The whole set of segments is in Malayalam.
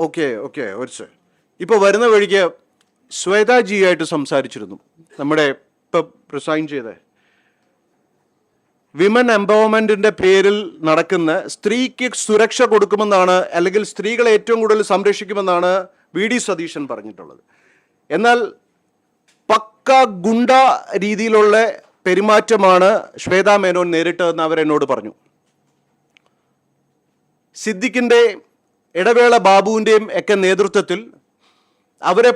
ഓക്കെ ഒരു ഇപ്പോൾ വരുന്ന വഴിക്ക് ശ്വേതാജിയായിട്ട് സംസാരിച്ചിരുന്നു. നമ്മുടെ ഇപ്പം റിസൈൻ ചെയ്ത വിമൻ എംപവർമെന്റിന്റെ പേരിൽ നടക്കുന്ന സ്ത്രീക്ക് സുരക്ഷ കൊടുക്കുമെന്നാണ്, അല്ലെങ്കിൽ സ്ത്രീകളെ ഏറ്റവും കൂടുതൽ സംരക്ഷിക്കുമെന്നാണ് വി.ഡി. സതീശൻ പറഞ്ഞിട്ടുള്ളത്. എന്നാൽ പക്ക ഗുണ്ട രീതിയിലുള്ള പെരുമാറ്റമാണ് ശ്വേതാ മേനോൻ നേരിട്ടതെന്ന് അവരെന്നോട് പറഞ്ഞു. സിദ്ദിഖിൻ്റെ, ഇടവേള ബാബുവിൻ്റെയും ഒക്കെ നേതൃത്വത്തിൽ അവരെ,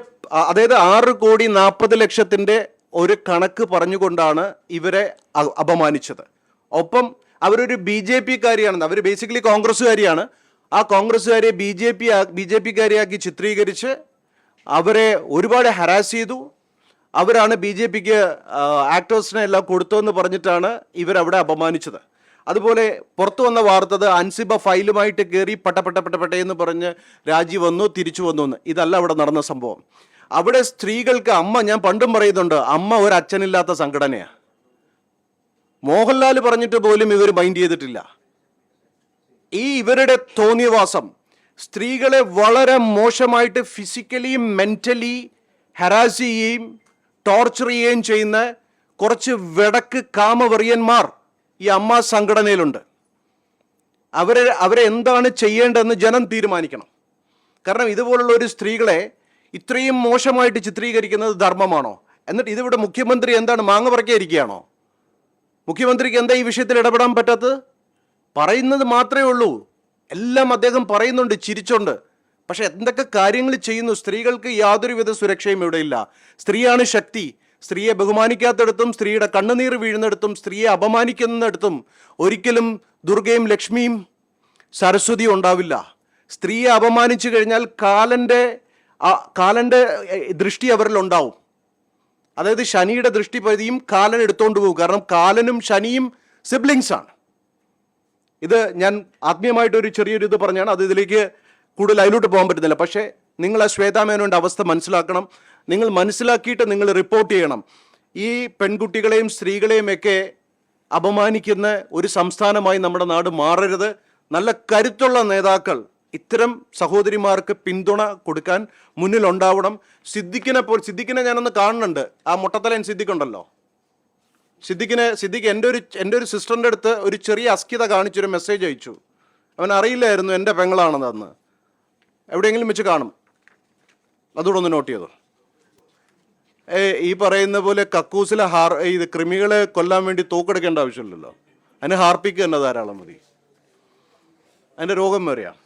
അതായത് 6,40,00,000 ഒരു കണക്ക് പറഞ്ഞുകൊണ്ടാണ് ഇവരെ അപമാനിച്ചത്. ഒപ്പം അവരൊരു BJP കാരിയാണെന്ന്, അവർ ബേസിക്കലി കോൺഗ്രസ്സുകാരിയാണ്. ആ കോൺഗ്രസ്സുകാരെ ബി ജെ പിക്കാരിയാക്കി ചിത്രീകരിച്ച് അവരെ ഒരുപാട് ഹരാസ് ചെയ്തു. അവരാണ് BJPക്ക് ആക്ടേഴ്സിനെ എല്ലാം കൊടുത്തതെന്ന് പറഞ്ഞിട്ടാണ് ഇവരവിടെ അപമാനിച്ചത്. അതുപോലെ പുറത്തു വന്ന വാർത്തത് അൻസിബ ഫയലുമായിട്ട് കയറി പട്ടന്ന് പറഞ്ഞ് രാജി വന്നു, തിരിച്ചു വന്നു എന്ന്. ഇതല്ല അവിടെ നടന്ന സംഭവം. അവിടെ സ്ത്രീകൾക്ക് അമ്മ, ഞാൻ പണ്ടും പറയുന്നുണ്ട്, അമ്മ ഒരു അച്ഛനില്ലാത്ത സംഘടനയാണ്. മോഹൻലാൽ പറഞ്ഞിട്ട് പോലും ഇവർ മൈൻഡ് ചെയ്തിട്ടില്ല. ഇവരുടെ തോന്നിയവാസം സ്ത്രീകളെ വളരെ മോശമായിട്ട് ഫിസിക്കലിയും മെൻ്റലി ഹരാസ് ചെയ്യുകയും ടോർച്ചർ ചെയ്യുകയും ചെയ്യുന്ന കുറച്ച് വെടക്ക് കാമവെറിയന്മാർ ഈ അമ്മ സംഘടനയിലുണ്ട്. അവരെ എന്താണ് ചെയ്യേണ്ടതെന്ന് ജനം തീരുമാനിക്കണം. കാരണം ഇതുപോലുള്ള ഒരു സ്ത്രീകളെ ഇത്രയും മോശമായിട്ട് ചിത്രീകരിക്കുന്നത് ധർമ്മമാണോ? എന്നിട്ട് ഇതിവിടെ മുഖ്യമന്ത്രി എന്താണ് മാങ്ങ പറിക്കാതിരിക്കുകയാണോ? മുഖ്യമന്ത്രിക്ക് എന്താ ഈ വിഷയത്തിൽ ഇടപെടാൻ പറ്റാത്തത്? പറയുന്നത് മാത്രമേ ഉള്ളൂ, എല്ലാം അദ്ദേഹം പറയുന്നുണ്ട് ചിരിച്ചോണ്ട്. പക്ഷെ എന്തൊക്കെ കാര്യങ്ങൾ ചെയ്യുന്നു. സ്ത്രീകൾക്ക് യാതൊരുവിധ സുരക്ഷയും ഇവിടെയില്ല. സ്ത്രീയാണ് ശക്തി. സ്ത്രീയെ ബഹുമാനിക്കാത്തിടത്തും, സ്ത്രീയുടെ കണ്ണുനീർ വീഴുന്നിടത്തും, സ്ത്രീയെ അപമാനിക്കുന്നിടത്തും ഒരിക്കലും ദുർഗയും ലക്ഷ്മിയും സരസ്വതിയും ഉണ്ടാവില്ല. സ്ത്രീയെ അപമാനിച്ചു കഴിഞ്ഞാൽ കാലൻ്റെ ദൃഷ്ടി അവരിൽ ഉണ്ടാവും. അതായത് ശനിയുടെ ദൃഷ്ടിപതിയും കാലൻ എടുത്തുകൊണ്ട് പോകും. കാരണം കാലനും ശനിയും സിബ്ലിങ്സ് ആണ്. ഇത് ഞാൻ ആത്മീയമായിട്ടൊരു ചെറിയൊരു ഇത് പറഞ്ഞാണ്. അത് ഇതിലേക്ക് കൂടുതൽ അതിലോട്ട് പോകാൻ പറ്റുന്നില്ല. പക്ഷേ നിങ്ങൾ ആ ശ്വേതാ മേനോൻ്റെ അവസ്ഥ മനസ്സിലാക്കണം. നിങ്ങൾ മനസ്സിലാക്കിയിട്ട് നിങ്ങൾ റിപ്പോർട്ട് ചെയ്യണം. ഈ പെൺകുട്ടികളെയും സ്ത്രീകളെയും ഒക്കെ അപമാനിക്കുന്ന ഒരു സംസ്ഥാനമായി നമ്മുടെ നാട് മാറരുത്. നല്ല കരുത്തുള്ള നേതാക്കൾ ഇത്തരം സഹോദരിമാർക്ക് പിന്തുണ കൊടുക്കാൻ മുന്നിലുണ്ടാവണം. സിദ്ദിഖിനെ ഞാനൊന്ന് കാണുന്നുണ്ട്. ആ മുട്ടത്തലൻ സിദ്ദിഖുണ്ടല്ലോ, സിദ്ദിഖ് എൻ്റെ ഒരു സിസ്റ്ററിൻ്റെ അടുത്ത് ഒരു ചെറിയ അസ്കിത കാണിച്ചൊരു മെസ്സേജ് അയച്ചു. അവൻ അറിയില്ലായിരുന്നു എൻ്റെ പെങ്ങളാണെന്ന്. അന്ന് എവിടെയെങ്കിലും വെച്ച് കാണും. അതുകൂടെ ഒന്ന് നോട്ട് ചെയ്തു. ഈ പറയുന്ന പോലെ കക്കൂസിലെ ഇത് കൃമികളെ കൊല്ലാൻ വേണ്ടി തോക്കെടുക്കേണ്ട ആവശ്യമില്ലല്ലോ. അതിന് ഹാർപ്പിക്ക് തന്നെ ധാരാളം മതി. അതിൻ്റെ രോഗം വരെയാണ്.